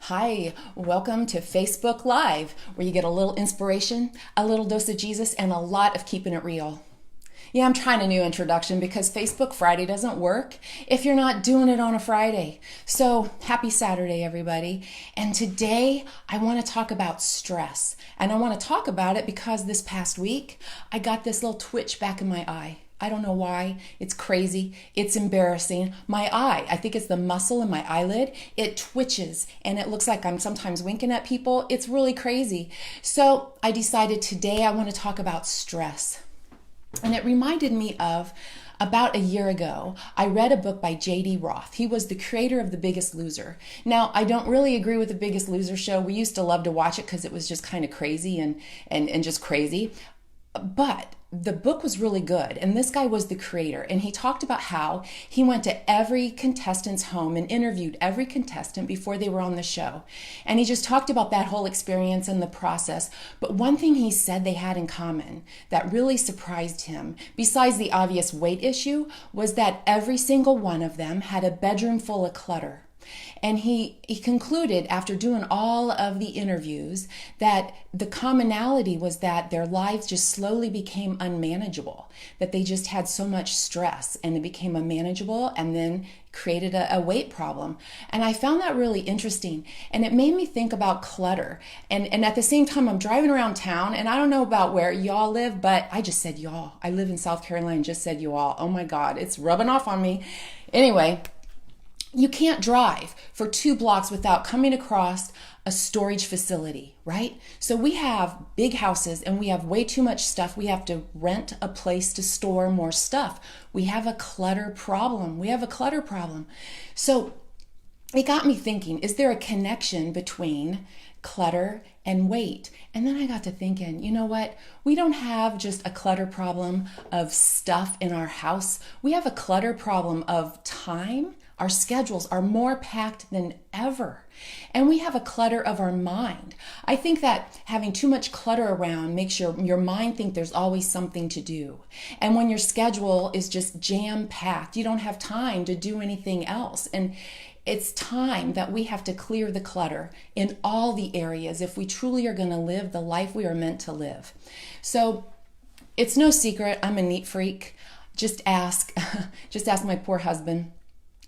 Hi, welcome to Facebook Live, where you get a little inspiration, a little dose of Jesus, and a lot of keeping it real. Yeah, I'm trying a new introduction because Facebook Friday doesn't work if you're not doing it on a Friday. So happy Saturday, everybody. And today I want to talk about stress. And I want to talk about it because this past week I got this little twitch back in my eye. I don't know why. It's crazy. It's embarrassing. My eye, I think it's the muscle in my eyelid. It twitches and it looks like I'm sometimes winking at people. It's really crazy. So I decided today I want to talk about stress. And it reminded me of about a year ago, I read a book by J.D. Roth. He was the creator of The Biggest Loser. Now, I don't really agree with The Biggest Loser show. We used to love to watch it because it was just kind of crazy and just crazy. But the book was really good, and this guy was the creator, and he talked about how he went to every contestant's home and interviewed every contestant before they were on the show. And he just talked about that whole experience and the process. But one thing he said they had in common that really surprised him, besides the obvious weight issue, was that every single one of them had a bedroom full of clutter. And he concluded after doing all of the interviews that the commonality was that their lives just slowly became unmanageable, that they just had so much stress and it became unmanageable and then created a weight problem. And I found that really interesting. And it made me think about clutter. And at the same time, I'm driving around town and I don't know about where y'all live, but I just said y'all. I live in South Carolina and just said y'all. Oh my God, it's rubbing off on me. Anyway, you can't drive for 2 blocks without coming across a storage facility, right? So we have big houses and we have way too much stuff. We have to rent a place to store more stuff. We have a clutter problem. So it got me thinking, is there a connection between clutter and weight? And then I got to thinking, you know what? We don't have just a clutter problem of stuff in our house. We have a clutter problem of time. Our schedules are more packed than ever. And we have a clutter of our mind. I think that having too much clutter around makes your mind think there's always something to do. And when your schedule is just jam-packed, you don't have time to do anything else. And it's time that we have to clear the clutter in all the areas if we truly are going to live the life we are meant to live. So it's no secret, I'm a neat freak. Just ask my poor husband.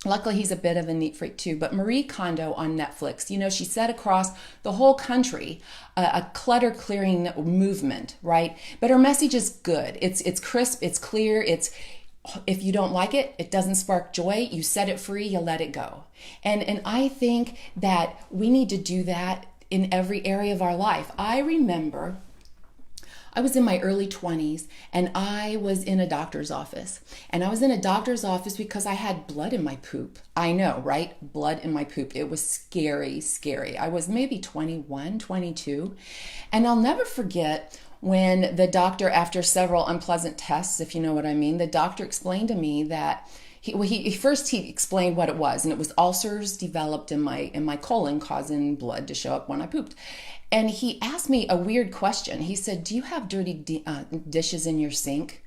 Luckily, he's a bit of a neat freak too. But Marie Kondo on Netflix, she set across the whole country a clutter clearing movement, right? But her message is good. It's crisp, it's clear, if you don't like it, it doesn't spark joy, you set it free, you let it go. And I think that we need to do that in every area of our life. I remember I was in my early 20s and I was in a doctor's office. And I was in a doctor's office because I had blood in my poop. I know, right? Blood in my poop. It was scary, scary. I was maybe 21, 22. And I'll never forget when the doctor, after several unpleasant tests, if you know what I mean, the doctor explained to me that he explained what it was, and it was ulcers developed in my colon causing blood to show up when I pooped. And he asked me a weird question. He said, "Do you have dirty dishes in your sink?"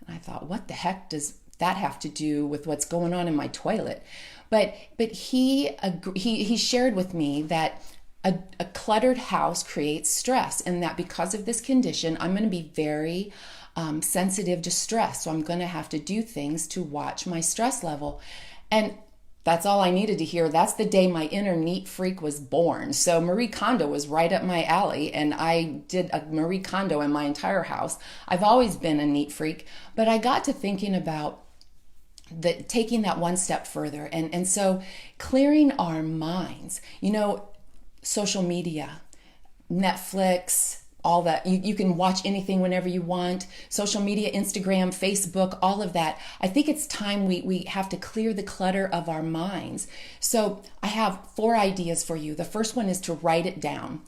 And I thought, what the heck does that have to do with what's going on in my toilet? But he shared with me that a cluttered house creates stress, and that because of this condition, I'm going to be very sensitive to stress. So I'm going to have to do things to watch my stress level. And that's all I needed to hear. That's the day my inner neat freak was born. So Marie Kondo was right up my alley, and I did a Marie Kondo in my entire house. I've always been a neat freak, but I got to thinking about taking that one step further. And so clearing our minds, social media, Netflix, all that. You can watch anything whenever you want. Social media, Instagram, Facebook, all of that. I think it's time we have to clear the clutter of our minds. So I have 4 ideas for you. The first one is to write it down.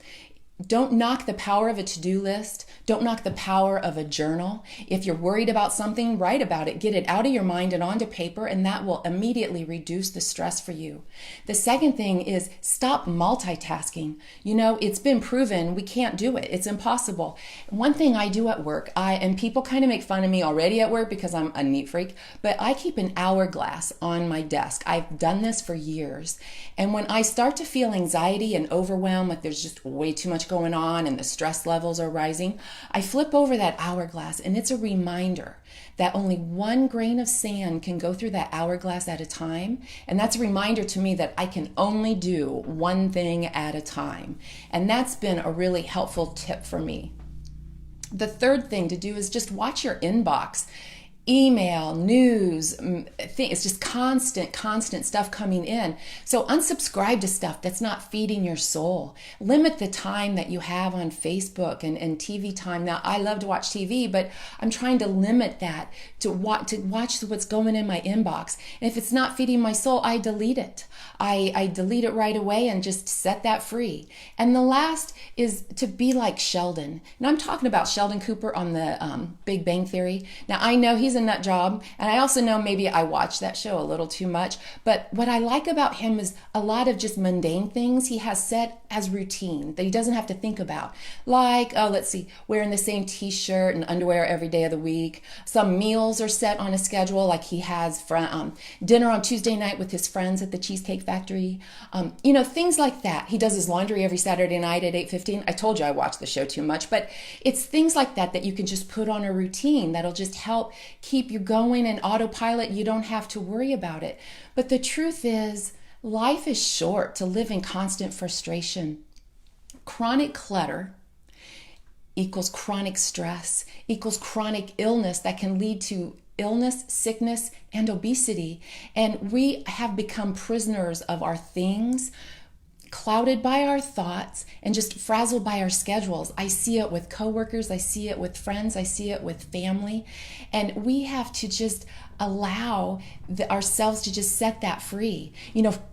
Don't knock the power of a to-do list. Don't knock the power of a journal. If you're worried about something, write about it. Get it out of your mind and onto paper, and that will immediately reduce the stress for you. The second thing is stop multitasking. It's been proven we can't do it. It's impossible. One thing I do at work, and people kind of make fun of me already at work because I'm a neat freak, but I keep an hourglass on my desk. I've done this for years. And when I start to feel anxiety and overwhelm, like there's just way too much going on and the stress levels are rising, I flip over that hourglass, and it's a reminder that only one grain of sand can go through that hourglass at a time. And that's a reminder to me that I can only do one thing at a time. And that's been a really helpful tip for me. The third thing to do is just watch your inbox. Email, news, it's just constant stuff coming in. So unsubscribe to stuff that's not feeding your soul. Limit the time that you have on Facebook and TV time. Now, I love to watch TV, but I'm trying to limit that to watch what's going in my inbox. And if it's not feeding my soul, I delete it. I delete it right away and just set that free. And the last is to be like Sheldon. And I'm talking about Sheldon Cooper on the Big Bang Theory. Now, I know he's a nut job, and I also know maybe I watch that show a little too much, but what I like about him is a lot of just mundane things he has set as routine that he doesn't have to think about. Like, wearing the same t-shirt and underwear every day of the week. Some meals are set on a schedule, like he has dinner on Tuesday night with his friends at the Cheesecake Factory. Things like that. He does his laundry every Saturday night at 8:15. I told you I watch the show too much, but it's things like that you can just put on a routine that'll just help keep you going in autopilot. You don't have to worry about it. But the truth is, life is short to live in constant frustration. Chronic clutter equals chronic stress, equals chronic illness that can lead to illness, sickness, and obesity. And we have become prisoners of our things, clouded by our thoughts, and just frazzled by our schedules. I see it with coworkers, I see it with friends, I see it with family. And we have to just allow ourselves to just set that free.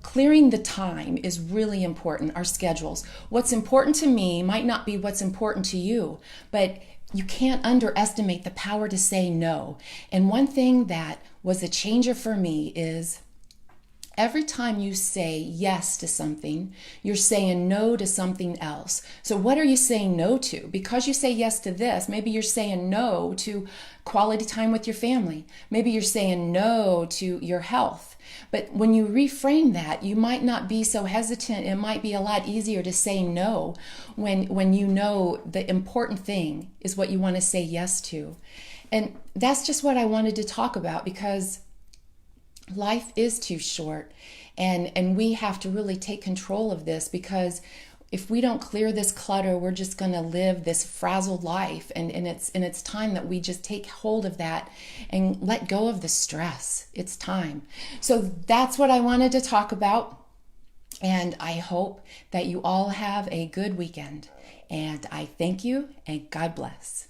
Clearing the time is really important, our schedules. What's important to me might not be what's important to you, but you can't underestimate the power to say no. And one thing that was a changer for me is every time you say yes to something, you're saying no to something else. So what are you saying no to? Because you say yes to this, maybe you're saying no to quality time with your family. Maybe you're saying no to your health. But when you reframe that, you might not be so hesitant. It might be a lot easier to say no when you know the important thing is what you want to say yes to. And that's just what I wanted to talk about, because life is too short, and we have to really take control of this, because if we don't clear this clutter, we're just going to live this frazzled life, and it's time that we just take hold of that and let go of the stress. It's time. So that's what I wanted to talk about, and I hope that you all have a good weekend, and I thank you, and God bless.